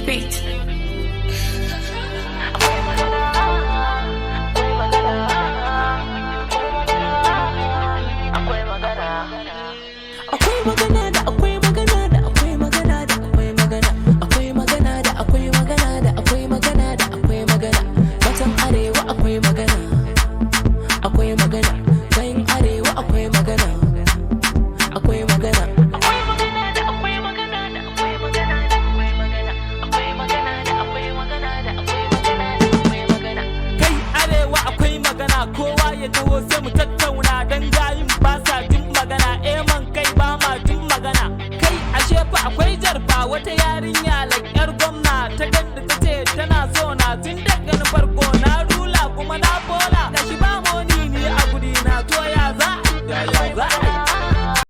beat. Kowa ya taho sai mu tattauna dan gayin ba sa jin magana man kai ba ma jin magana kai ashe fa akwai jarfa wata yarinya like yar gwamna ta ganda tace tana so na tunda